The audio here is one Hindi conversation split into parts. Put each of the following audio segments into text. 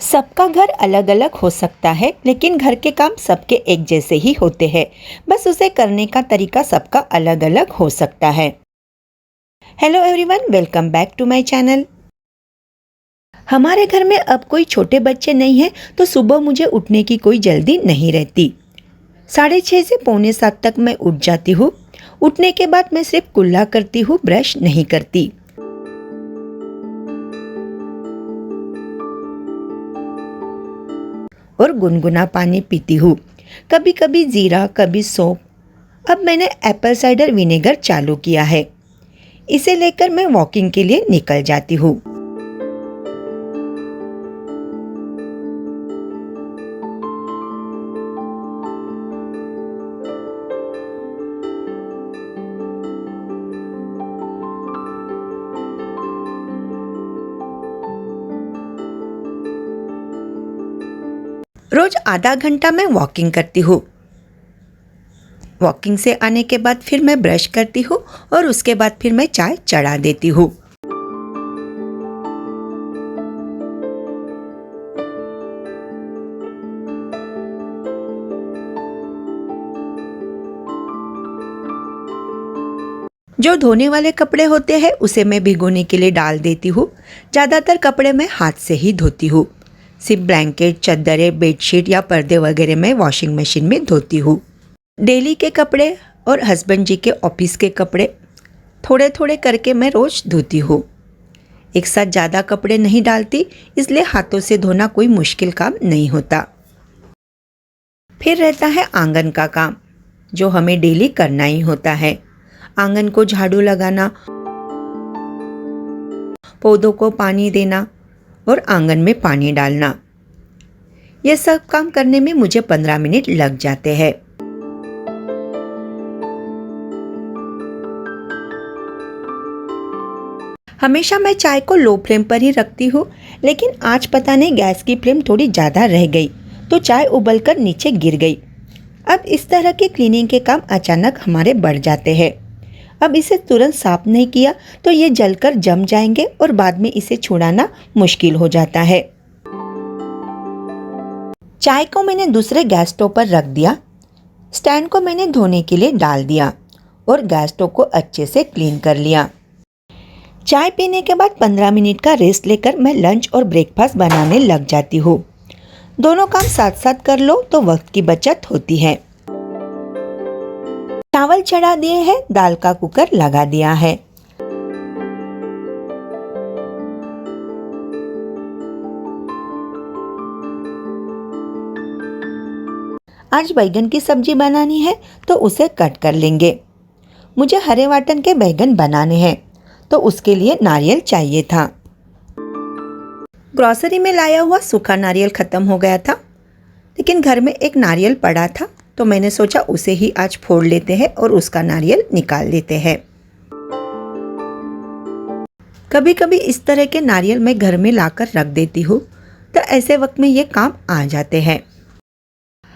सबका घर अलग अलग हो सकता है, लेकिन घर के काम सबके एक जैसे ही होते हैं। बस उसे करने का तरीका सबका अलग अलग हो सकता है। Hello everyone, welcome back to my channel. हमारे घर में अब कोई छोटे बच्चे नहीं हैं, तो सुबह मुझे उठने की कोई जल्दी नहीं रहती। 6:30 से पौने 7 तक मैं उठ जाती हूँ। उठने के बाद मैं सिर्फ कुल्ला करती हूँ, ब्रश नहीं करती। और गुनगुना पानी पीती हूँ, कभी कभी जीरा, कभी सौंफ। अब मैंने एप्पल साइडर विनेगर चालू किया है। इसे लेकर मैं वॉकिंग के लिए निकल जाती हूँ। रोज आधा घंटा मैं वॉकिंग करती हूँ। वॉकिंग से आने के बाद फिर मैं ब्रश करती हूँ और उसके बाद फिर मैं चाय चढ़ा देती हूँ। जो धोने वाले कपड़े होते हैं उसे मैं भिगोने के लिए डाल देती हूँ। ज़्यादातर कपड़े मैं हाथ से ही धोती हूँ। सिर्फ ब्लैंकेट, चद्दरें, बेडशीट या पर्दे वगैरह मैं वॉशिंग मशीन में धोती हूँ। डेली के कपड़े और हस्बैंड जी के ऑफिस के कपड़े थोड़े थोड़े करके मैं रोज़ धोती हूँ। एक साथ ज़्यादा कपड़े नहीं डालती, इसलिए हाथों से धोना कोई मुश्किल काम नहीं होता। फिर रहता है आंगन का काम, जो हमें डेली करना ही होता है। आंगन को झाड़ू लगाना, पौधों को पानी देना और आंगन में पानी डालना। ये सब काम करने में मुझे 15 मिनट लग जाते हैं। हमेशा मैं चाय को लो फ्लेम पर ही रखती हूँ, लेकिन आज पता नहीं गैस की फ्लेम थोड़ी ज़्यादा रह गई, तो चाय उबलकर नीचे गिर गई। अब इस तरह के क्लीनिंग के काम अचानक हमारे बढ़ जाते हैं। अब इसे तुरंत साफ नहीं किया तो ये जलकर जम जाएंगे और बाद में इसे छुड़ाना मुश्किल हो जाता है। चाय को मैंने दूसरे गैस स्टोव पर रख दिया। स्टैंड को मैंने धोने के लिए डाल दिया और गैस स्टोव को अच्छे से क्लीन कर लिया। चाय पीने के बाद 15 मिनट का रेस्ट लेकर मैं लंच और ब्रेकफास्ट बनाने लग जाती हूँ। दोनों काम साथ साथ कर लो तो वक्त की बचत होती है। चावल चढ़ा दिए हैं, दाल का कुकर लगा दिया है। आज बैगन की सब्जी बनानी है तो उसे कट कर लेंगे। मुझे हरे वाटन के बैगन बनाने हैं, तो उसके लिए नारियल चाहिए था। ग्रोसरी में लाया हुआ सूखा नारियल खत्म हो गया था, लेकिन घर में एक नारियल पड़ा था, तो मैंने सोचा उसे ही आज फोड़ लेते हैं और उसका नारियल निकाल लेते हैं। कभी कभी इस तरह के नारियल मैं घर में लाकर रख देती हूँ, तो ऐसे वक्त में ये काम आ जाते हैं।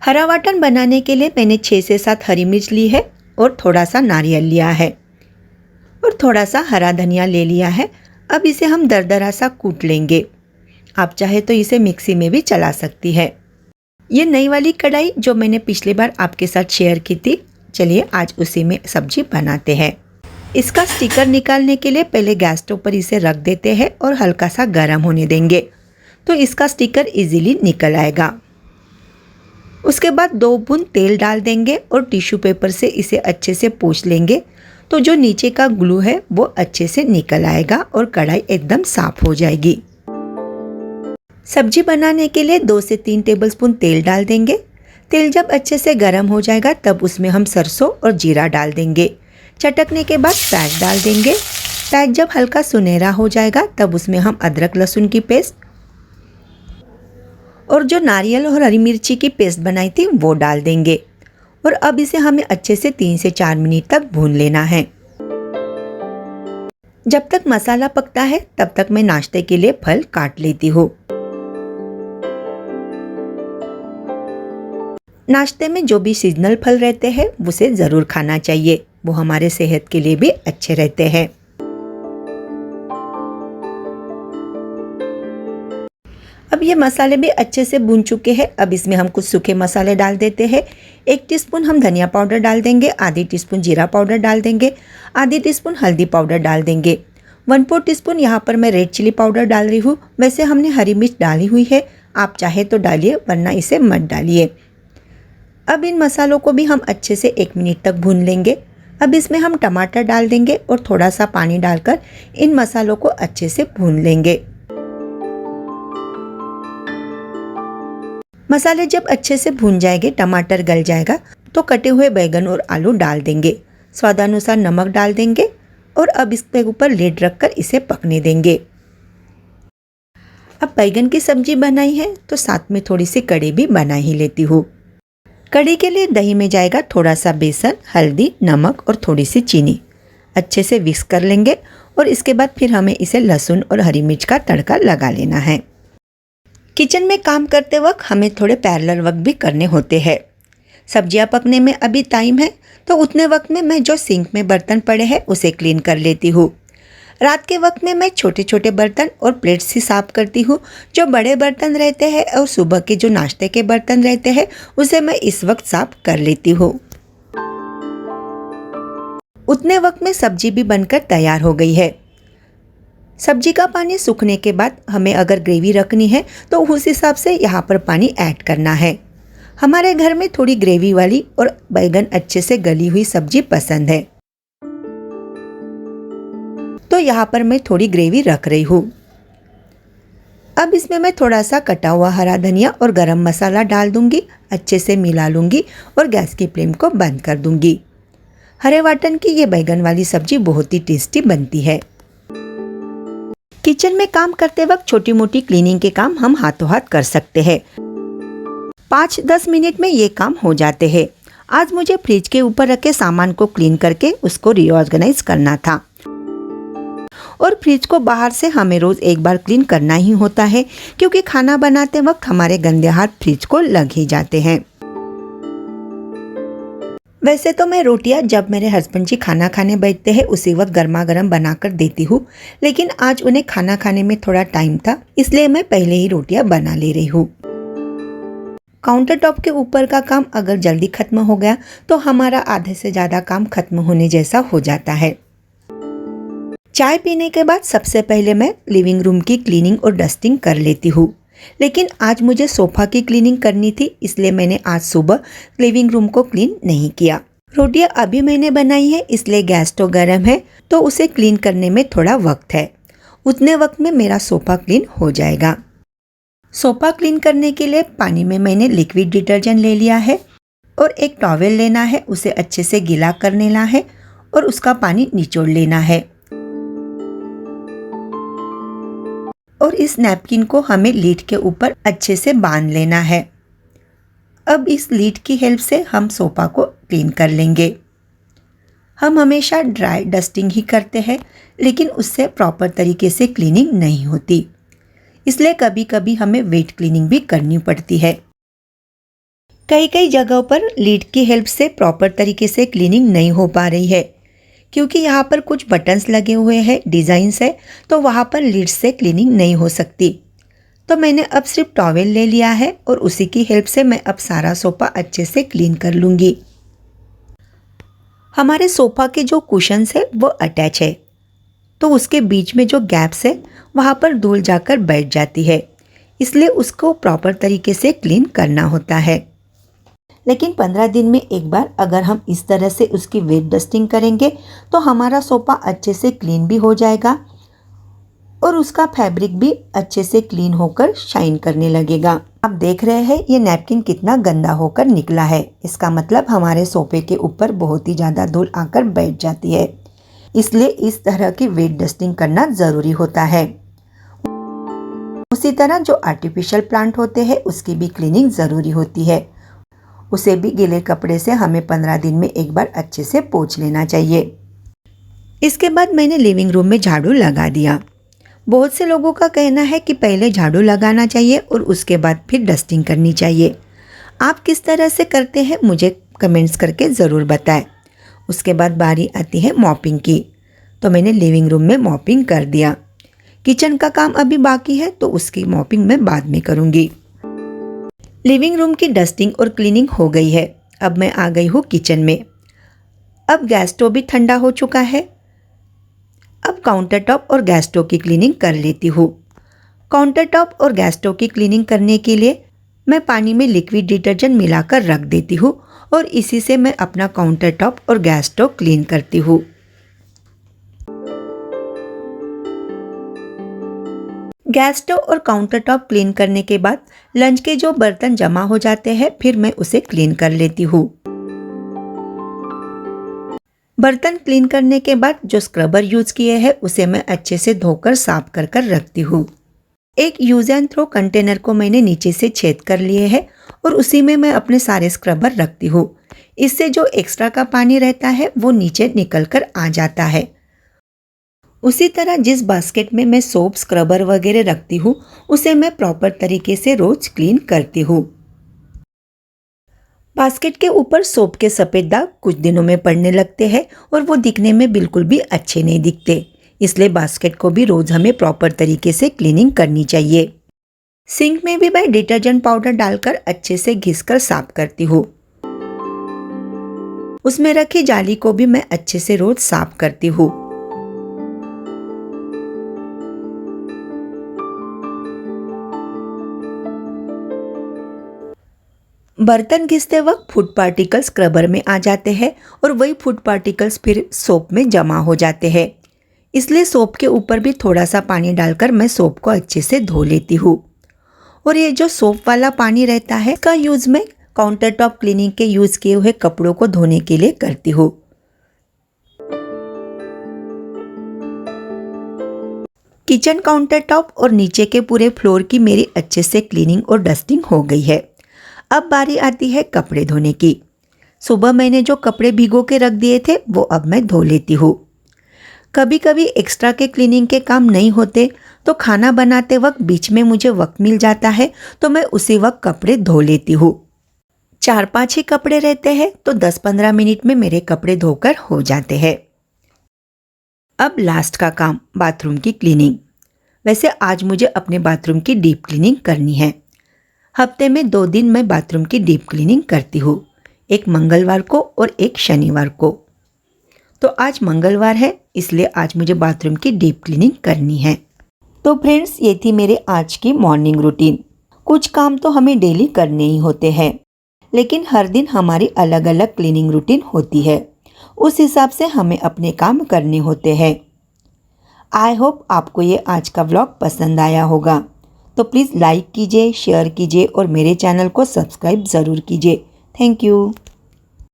हरा वाटन बनाने के लिए मैंने 6 से 7 हरी मिर्च ली है और थोड़ा सा नारियल लिया है और थोड़ा सा हरा धनिया ले लिया है। अब इसे हम दरदरा सा कूट लेंगे। आप चाहे तो इसे मिक्सी में भी चला सकती है। ये नई वाली कढ़ाई जो मैंने पिछली बार आपके साथ शेयर की थी, चलिए आज उसी में सब्जी बनाते हैं। इसका स्टिकर निकालने के लिए पहले गैस स्टोव पर इसे रख देते हैं और हल्का सा गर्म होने देंगे, तो इसका स्टिकर इजीली निकल आएगा। उसके बाद 2 बूंद तेल डाल देंगे और टिश्यू पेपर से इसे अच्छे से पोंछ लेंगे, तो जो नीचे का ग्लू है वो अच्छे से निकल आएगा और कढ़ाई एकदम साफ हो जाएगी। सब्जी बनाने के लिए 2 से 3 टेबलस्पून तेल डाल देंगे। तेल जब अच्छे से गर्म हो जाएगा तब उसमें हम सरसों और जीरा डाल देंगे। चटकने के बाद प्याज डाल देंगे। प्याज जब हल्का सुनहरा हो जाएगा तब उसमें हम अदरक लहसुन की पेस्ट और जो नारियल और हरी मिर्ची की पेस्ट बनाई थी वो डाल देंगे। और अब इसे हमें अच्छे से 3 से 4 मिनट तक भून लेना है। जब तक मसाला पकता है तब तक मैं नाश्ते के लिए फल काट लेती हूँ। नाश्ते में जो भी सीजनल फल रहते हैं उसे ज़रूर खाना चाहिए, वो हमारे सेहत के लिए भी अच्छे रहते हैं। अब ये मसाले भी अच्छे से भून चुके हैं। अब इसमें हम कुछ सूखे मसाले डाल देते हैं। 1 टीस्पून हम धनिया पाउडर डाल देंगे, आधी टीस्पून जीरा पाउडर डाल देंगे, आधी टीस्पून हल्दी पाउडर डाल देंगे, 1/4 टीस्पून यहाँ पर मैं रेड चिली पाउडर डाल रही हूँ। वैसे हमने हरी मिर्च डाली हुई है, आप चाहे तो डालिए वरना इसे मत डालिए। अब इन मसालों को भी हम अच्छे से 1 मिनट तक भून लेंगे। अब इसमें हम टमाटर डाल देंगे और थोड़ा सा पानी डालकर इन मसालों को अच्छे से भून लेंगे। मसाले जब अच्छे से भून जाएंगे, टमाटर गल जाएगा, तो कटे हुए बैगन और आलू डाल देंगे। स्वादानुसार नमक डाल देंगे और अब इसके ऊपर लिड रखकर इसे पकने देंगे। अब बैगन की सब्जी बनाई है तो साथ में थोड़ी सी कड़ी भी बना ही लेती हूँ। कड़ी के लिए दही में जाएगा थोड़ा सा बेसन, हल्दी, नमक और थोड़ी सी चीनी। अच्छे से मिक्स कर लेंगे और इसके बाद फिर हमें इसे लहसुन और हरी मिर्च का तड़का लगा लेना है। किचन में काम करते वक्त हमें थोड़े पैरेलल वर्क भी करने होते हैं। सब्जियां पकने में अभी टाइम है तो उतने वक्त में मैं जो सिंक में बर्तन पड़े हैं उसे क्लीन कर लेती हूँ। रात के वक्त में मैं छोटे छोटे बर्तन और प्लेट्स ही साफ करती हूँ। जो बड़े बर्तन रहते हैं और सुबह के जो नाश्ते के बर्तन रहते हैं उसे मैं इस वक्त साफ कर लेती हूँ। उतने वक्त में सब्जी भी बनकर तैयार हो गई है। सब्जी का पानी सूखने के बाद हमें अगर ग्रेवी रखनी है तो उस हिसाब से यहाँ पर पानी ऐड करना है। हमारे घर में थोड़ी ग्रेवी वाली और बैगन अच्छे से गली हुई सब्जी पसंद है, तो यहाँ पर मैं थोड़ी ग्रेवी रख रही हूँ। अब इसमें मैं थोड़ा सा कटा हुआ हरा धनिया और गरम मसाला डाल दूंगी, अच्छे से मिला लूंगी और गैस की फ्लेम को बंद कर दूंगी। हरे वाटन की ये बैगन वाली सब्जी बहुत ही टेस्टी बनती है। किचन में काम करते वक्त छोटी मोटी क्लीनिंग के काम हम हाथों हाथ कर सकते हैं। 5-10 मिनट में ये काम हो जाते हैं। आज मुझे फ्रिज के ऊपर रखे सामान को क्लीन करके उसको रीऑर्गेनाइज करना था और फ्रिज को बाहर से हमें रोज एक बार क्लीन करना ही होता है, क्योंकि खाना बनाते वक्त हमारे गंदे हाथ फ्रिज को लग ही जाते हैं। वैसे तो मैं रोटियां जब मेरे हस्बैंड जी खाना खाने बैठते हैं उसी वक्त गर्मा गर्म बनाकर देती हूँ, लेकिन आज उन्हें खाना खाने में थोड़ा टाइम था, इसलिए मैं पहले ही रोटियां बना ले रही हूँ। काउंटर टॉप के ऊपर का काम अगर जल्दी खत्म हो गया तो हमारा आधे से ज़्यादा काम खत्म होने जैसा हो जाता है। चाय पीने के बाद सबसे पहले मैं लिविंग रूम की क्लीनिंग और डस्टिंग कर लेती हूँ, लेकिन आज मुझे सोफ़ा की क्लीनिंग करनी थी, इसलिए मैंने आज सुबह लिविंग रूम को क्लीन नहीं किया। रोटियां अभी मैंने बनाई है, इसलिए गैस तो गर्म है, तो उसे क्लीन करने में थोड़ा वक्त है। उतने वक्त में मेरा सोफ़ा क्लीन हो जाएगा। सोफ़ा क्लीन करने के लिए पानी में मैंने लिक्विड डिटर्जेंट ले लिया है और एक टॉवेल लेना है, उसे अच्छे से गीला कर लेना है और उसका पानी निचोड़ लेना है और इस नैपकिन को हमें लीड के ऊपर अच्छे से बांध लेना है। अब इस लीड की हेल्प से हम सोफ़ा को क्लीन कर लेंगे। हम हमेशा ड्राई डस्टिंग ही करते हैं, लेकिन उससे प्रॉपर तरीके से क्लीनिंग नहीं होती, इसलिए कभी कभी हमें वेट क्लीनिंग भी करनी पड़ती है। कई कई जगहों पर लीड की हेल्प से प्रॉपर तरीके से क्लीनिंग नहीं हो पा रही है, क्योंकि यहाँ पर कुछ बटन्स लगे हुए हैं, डिज़ाइंस है, तो वहाँ पर लीड से क्लीनिंग नहीं हो सकती। तो मैंने अब सिर्फ टॉवेल ले लिया है और उसी की हेल्प से मैं अब सारा सोफ़ा अच्छे से क्लीन कर लूँगी। हमारे सोफ़ा के जो कुशन्स है वो अटैच है, तो उसके बीच में जो गैप्स है वहाँ पर धूल जाकर बैठ जाती है, इसलिए उसको प्रॉपर तरीके से क्लीन करना होता है। लेकिन 15 दिन में एक बार अगर हम इस तरह से उसकी वेट डस्टिंग करेंगे तो हमारा सोफ़ा अच्छे से क्लीन भी हो जाएगा और उसका फैब्रिक भी अच्छे से क्लीन होकर शाइन करने लगेगा। आप देख रहे हैं ये नैपकिन कितना गंदा होकर निकला है, इसका मतलब हमारे सोफ़े के ऊपर बहुत ही ज़्यादा धूल आकर बैठ जाती है, इसलिए इस तरह की वेट डस्टिंग करना ज़रूरी होता है। उसी तरह जो आर्टिफिशियल प्लांट होते हैं उसकी भी क्लीनिंग ज़रूरी होती है, उसे भी गीले कपड़े से हमें 15 दिन में एक बार अच्छे से पोंछ लेना चाहिए। इसके बाद मैंने लिविंग रूम में झाड़ू लगा दिया। बहुत से लोगों का कहना है कि पहले झाड़ू लगाना चाहिए और उसके बाद फिर डस्टिंग करनी चाहिए। आप किस तरह से करते हैं मुझे कमेंट्स करके ज़रूर बताएं। उसके बाद बारी आती है मॉपिंग की, तो मैंने लिविंग रूम में मॉपिंग कर दिया, किचन का काम अभी बाकी है तो उसकी मॉपिंग मैं बाद में करूँगी। लिविंग रूम की डस्टिंग और क्लीनिंग हो गई है। अब मैं आ गई हूँ किचन में। अब गैस स्टोव भी ठंडा हो चुका है। अब काउंटर टॉप और गैस स्टोव की क्लीनिंग कर लेती हूँ। काउंटर टॉप और गैस स्टोव की क्लीनिंग करने के लिए मैं पानी में लिक्विड डिटर्जेंट मिलाकर रख देती हूँ और इसी से मैं अपना काउंटर टॉप और गैस स्टोव क्लीन करती हूँ। गैस स्टोव और काउंटर टॉप क्लीन करने के बाद लंच के जो बर्तन जमा हो जाते हैं फिर मैं उसे क्लीन कर लेती हूँ। बर्तन क्लीन करने के बाद जो स्क्रबर यूज किए हैं उसे मैं अच्छे से धोकर साफ कर कर रखती हूँ। एक यूज एंड थ्रो कंटेनर को मैंने नीचे से छेद कर लिए है और उसी में मैं अपने सारे स्क्रबर रखती हूँ। इससे जो एक्स्ट्रा का पानी रहता है वो नीचे निकल कर आ जाता है। उसी तरह जिस बास्केट में मैं सोप स्क्रबर वगैरह रखती हूँ उसे मैं प्रॉपर तरीके से रोज क्लीन करती हूँ। बास्केट के ऊपर सोप के सफ़ेद दाग कुछ दिनों में पड़ने लगते हैं और वो दिखने में बिल्कुल भी अच्छे नहीं दिखते, इसलिए बास्केट को भी रोज हमें प्रॉपर तरीके से क्लीनिंग करनी चाहिए। सिंक में भी मैं डिटर्जेंट पाउडर डालकर अच्छे से घिसकर साफ करती हूँ। उसमें रखी जाली को भी मैं अच्छे से रोज साफ करती हूँ। बर्तन घिसते वक्त फूड पार्टिकल्स स्क्रबर में आ जाते हैं और वही फूड पार्टिकल्स फिर सोप में जमा हो जाते हैं, इसलिए सोप के ऊपर भी थोड़ा सा पानी डालकर मैं सोप को अच्छे से धो लेती हूँ। और ये जो सोप वाला पानी रहता है इसका यूज़ मैं काउंटर टॉप क्लीनिंग के यूज़ किए हुए कपड़ों को धोने के लिए करती हूँ। किचन काउंटर टॉप और नीचे के पूरे फ्लोर की मेरी अच्छे से क्लीनिंग और डस्टिंग हो गई है। अब बारी आती है कपड़े धोने की। सुबह मैंने जो कपड़े भिगो के रख दिए थे वो अब मैं धो लेती हूँ। कभी कभी एक्स्ट्रा के क्लीनिंग के काम नहीं होते तो खाना बनाते वक्त बीच में मुझे वक्त मिल जाता है तो मैं उसी वक्त कपड़े धो लेती हूँ। 4-5 ही कपड़े रहते हैं तो 10-15 मिनट में मेरे कपड़े धोकर हो जाते हैं। अब लास्ट का काम बाथरूम की क्लीनिंग। वैसे आज मुझे अपने बाथरूम की डीप क्लीनिंग करनी है। हफ्ते में 2 दिन मैं बाथरूम की डीप क्लीनिंग करती हूँ, एक मंगलवार को और एक शनिवार को। तो आज मंगलवार है इसलिए आज मुझे बाथरूम की डीप क्लीनिंग करनी है। तो फ्रेंड्स ये थी मेरे आज की मॉर्निंग रूटीन। कुछ काम तो हमें डेली करने ही होते हैं, लेकिन हर दिन हमारी अलग अलग क्लीनिंग रूटीन होती है, उस हिसाब से हमें अपने काम करने होते हैं। आई होप आपको ये आज का व्लॉग पसंद आया होगा, तो प्लीज़ लाइक कीजिए, शेयर कीजिए और मेरे चैनल को सब्सक्राइब ज़रूर कीजिए। Thank you.